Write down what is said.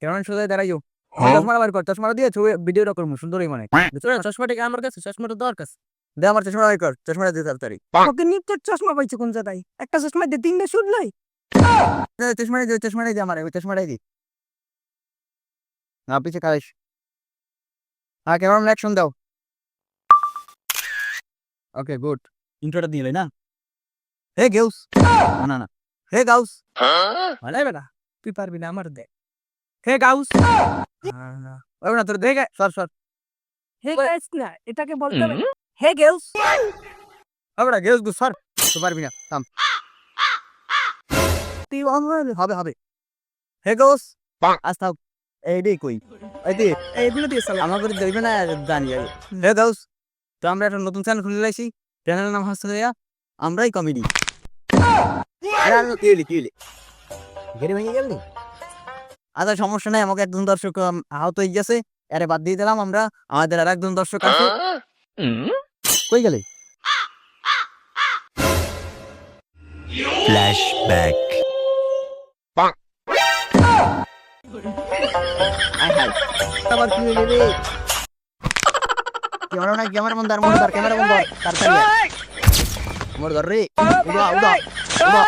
কেমন সোজা দাঁড়াইও চশমা বার কর চশমা দিয়ে ছবি ভিডিওটা করবো সুন্দরই মানে চশমাটা কি আমার কাছে? চশমাটা দরকার। দে আমার চশমা বার কর চশমাটা দিয়ে তাড়াতাড়ি ওকে নিত্যের চশমা পাইছে কোন জায়গায়? একটা চশমা দিয়ে তিনটে শুট লাই। চশমাটাই দে আমার ওই চশমাটাই দি না পিছে খাইস হ্যাঁ ক্যামেরা অ্যাকশন দাও ওকে গুড ইন্ট্রোটা দিলে না হে গেউস না না হে গাউস ভালাই বেটা তুই পারবি না আমার দে। হে গাউস। ওই না তোর দেখে সর সর হে গাইস না এটাকে বলতে হবে হে গেউস। ওটা গেউস গু সর তো পারবি না থাম তুই হবে হবে হে গাউস আজ থাক এইডি কই এই দি এইগুলো দিয়ে চালা। আমার করে দেখবে না জানি আগে হে গাউস তো আমরা একটা নতুন চ্যানেল খুলে লাইছি চ্যানেলের নাম হচ্ছে আমরাই কমেডি ঘেরে ভেঙে গেল আচ্ছা সমস্যা নাই আমাকে একজন দর্শক আহত হয়ে গেছে আরে বাদ দিয়ে দিলাম আমরা আমাদের আর একজন দর্শক আছে কই গেলে Flashback. আবার কি হইলে রে ক্যামেরা বন্ধ আর মনে ক্যামেরা বন্ধ তাড়াতাড়ি মোর ধর রে উড়া উড়া উড়া